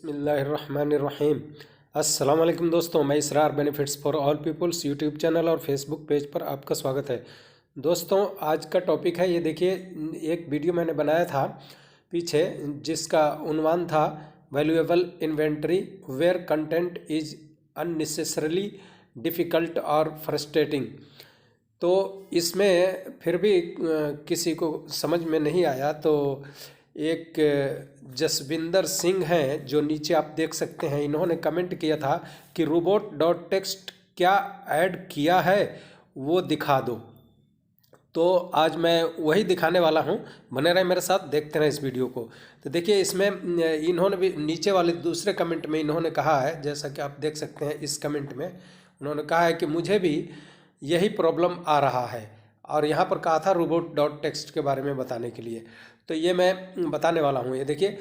बिस्मिल्लाहिर्रहमानिर्रहीम। अस्सलाम वालेकुम दोस्तों, मैं Israr benefits for all peoples YouTube channel और फेसबुक पेज पर आपका स्वागत है। दोस्तों, आज का टॉपिक है, ये देखिए, एक वीडियो मैंने बनाया था पीछे जिसका उन्वान था valuable inventory where content is unnecessarily difficult और फ्रस्ट्रेटिंग। तो इसमें फिर भी किसी को समझ में नहीं आया तो एक जसविंदर सिंह हैं जो नीचे आप देख सकते हैं, इन्होंने कमेंट किया था कि रोबोट डॉट टेक्स्ट क्या ऐड किया है वो दिखा दो। तो आज मैं वही दिखाने वाला हूँ, बने रहे मेरे साथ, देखते रहें इस वीडियो को। तो देखिए, इसमें इन्होंने भी नीचे वाले दूसरे कमेंट में इन्होंने कहा है, जैसा कि आप देख सकते हैं इस कमेंट में उन्होंने कहा है कि मुझे भी यही प्रॉब्लम आ रहा है, और यहाँ पर कहा था रोबोट डॉट टेक्स्ट के बारे में बताने के लिए। तो ये मैं बताने वाला हूँ। ये देखिए,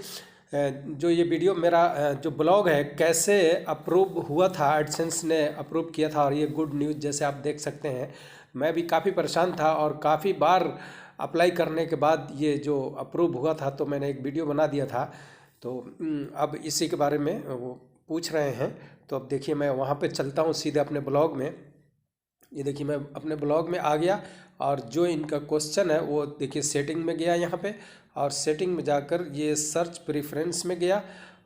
जो ये वीडियो मेरा जो ब्लॉग है कैसे अप्रूव हुआ था, एडसेंस ने अप्रूव किया था, और ये गुड न्यूज़ जैसे आप देख सकते हैं। मैं भी काफ़ी परेशान था और काफ़ी बार अप्लाई करने के बाद ये जो अप्रूव हुआ था, तो मैंने एक वीडियो बना दिया था। तो अब इसी के बारे में वो पूछ रहे हैं। तो अब देखिए, मैं वहाँ पे चलता हूँ सीधे अपने ब्लॉग में। ये देखिए, मैं अपने ब्लॉग में आ गया, और जो इनका क्वेश्चन है वो देखिए सेटिंग में गया यहाँ पे, और सेटिंग में जाकर ये सर्च प्रेफरेंस में गया,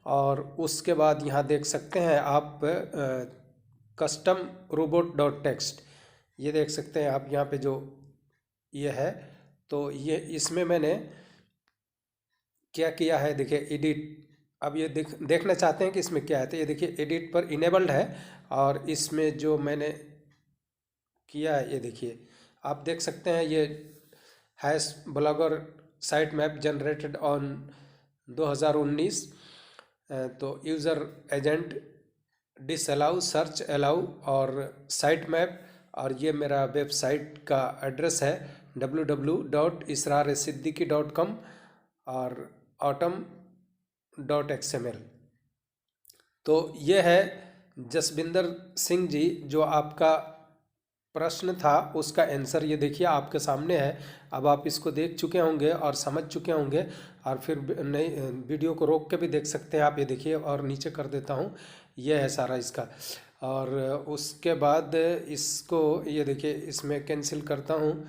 और उसके बाद यहाँ देख सकते हैं आप कस्टम रोबोट डॉट टेक्स्ट, ये देख सकते हैं आप यहाँ पे जो ये है। तो ये इसमें मैंने क्या किया है, देखिए एडिट। अब ये देखना चाहते हैं कि इसमें क्या है, तो ये देखिए एडिट पर इनेबल्ड है, और इसमें जो मैंने किया है ये देखिए, आप देख सकते हैं, ये hash blogger site map generated on 2019। तो user agent disallow search allow और साइट मैप, और ये मेरा वेबसाइट का एड्रेस है www.israrsiddiqui.com और autumn.xml। तो ये है जसविंदर सिंह जी, जो आपका प्रश्न था उसका आंसर ये देखिए आपके सामने है। अब आप इसको देख चुके होंगे और समझ चुके होंगे, और फिर नई वीडियो को रोक के भी देख सकते हैं आप। ये देखिए, और नीचे कर देता हूँ, ये है सारा इसका। और उसके बाद इसको ये देखिए, इसमें कैंसिल करता हूँ,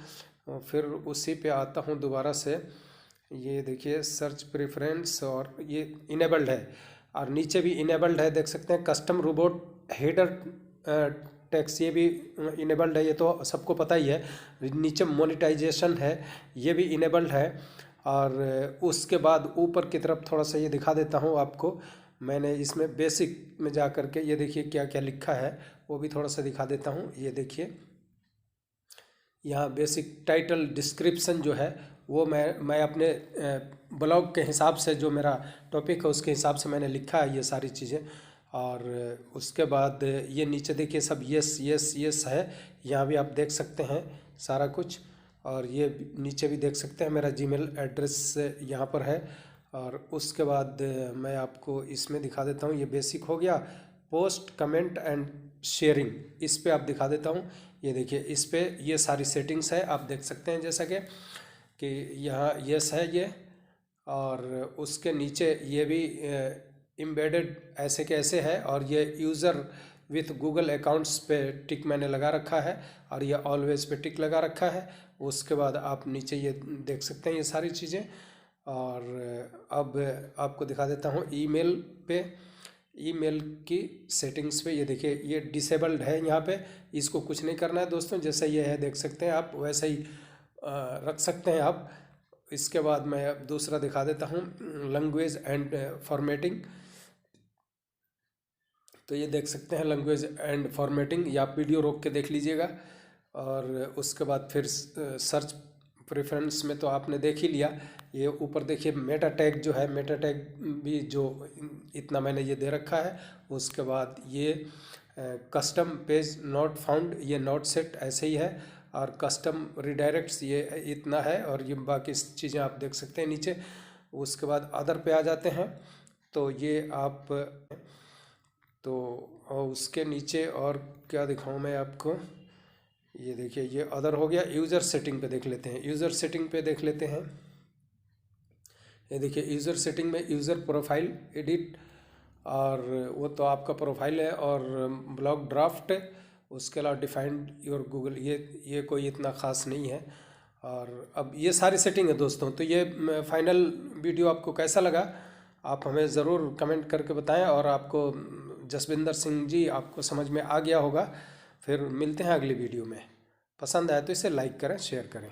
फिर उसी पे आता हूँ दोबारा से। ये देखिए सर्च प्रेफरेंस, और ये इनेबल्ड है, और नीचे भी इनेबल्ड है, देख सकते हैं कस्टम रोबोट हेडर टैक्स, ये भी इनेबल्ड है, ये तो सबको पता ही है। नीचे मोनेटाइजेशन है, ये भी इनेबल्ड है। और उसके बाद ऊपर की तरफ थोड़ा सा ये दिखा देता हूँ आपको, मैंने इसमें बेसिक में जा कर के ये देखिए क्या क्या लिखा है वो भी थोड़ा सा दिखा देता हूँ। ये देखिए, यहाँ बेसिक टाइटल डिस्क्रिप्शन जो है वो मैं अपने ब्लॉग के हिसाब से, जो मेरा टॉपिक है उसके हिसाब से मैंने लिखा है ये सारी चीज़ें। और उसके बाद ये नीचे देखिए सब यस यस यस है, यहाँ भी आप देख सकते हैं सारा कुछ। और ये नीचे भी देख सकते हैं मेरा जीमेल एड्रेस यहाँ पर है। और उसके बाद मैं आपको इसमें दिखा देता हूँ, ये बेसिक हो गया। पोस्ट कमेंट एंड शेयरिंग, इस पे आप दिखा देता हूँ। ये देखिए, इस पे ये सारी सेटिंग्स है, आप देख सकते हैं जैसा कि यहाँ यस है ये, और उसके नीचे ये भी एम्बेडेड ऐसे के ऐसे है, और ये यूज़र विथ गूगल अकाउंट्स पे टिक मैंने लगा रखा है, और ये ऑलवेज पे टिक लगा रखा है। उसके बाद आप नीचे ये देख सकते हैं ये सारी चीज़ें। और अब आपको दिखा देता हूँ ईमेल पे, ईमेल की सेटिंग्स पे। ये देखिए, ये डिसेबल्ड है यहाँ पे, इसको कुछ नहीं करना है दोस्तों, जैसा ये है देख सकते हैं आप, वैसा ही रख सकते हैं आप। इसके बाद मैं अब दूसरा दिखा देता हूँ, लैंग्वेज एंड फॉर्मेटिंग। तो ये देख सकते हैं लैंग्वेज एंड फॉर्मेटिंग, या आप वीडियो रोक के देख लीजिएगा। और उसके बाद फिर सर्च प्रेफरेंस में तो आपने देख ही लिया। ये ऊपर देखिए मेटा टैग जो है, मेटा टैग भी जो इतना मैंने ये दे रखा है। उसके बाद ये कस्टम पेज नॉट फाउंड, ये नॉट सेट ऐसे ही है। और कस्टम रिडायरेक्ट्स ये इतना है, और ये बाकी चीज़ें आप देख सकते हैं नीचे। उसके बाद अदर पे आ जाते हैं, तो ये आप तो, और उसके नीचे और क्या दिखाऊं मैं आपको। ये देखिए, ये अदर हो गया। यूज़र सेटिंग पे देख लेते हैं, यूज़र सेटिंग पे देख लेते हैं। ये देखिए, यूज़र सेटिंग में यूज़र प्रोफाइल एडिट और वो तो आपका प्रोफाइल है और ब्लॉक ड्राफ्ट, उसके अलावा डिफाइंड योर गूगल, ये कोई इतना ख़ास नहीं है। और अब ये सारी सेटिंग है दोस्तों। तो ये फाइनल वीडियो आपको कैसा लगा आप हमें ज़रूर कमेंट करके बताएं। और आपको जसविंदर सिंह जी आपको समझ में आ गया होगा। फिर मिलते हैं अगली वीडियो में। पसंद आए तो इसे लाइक करें, शेयर करें।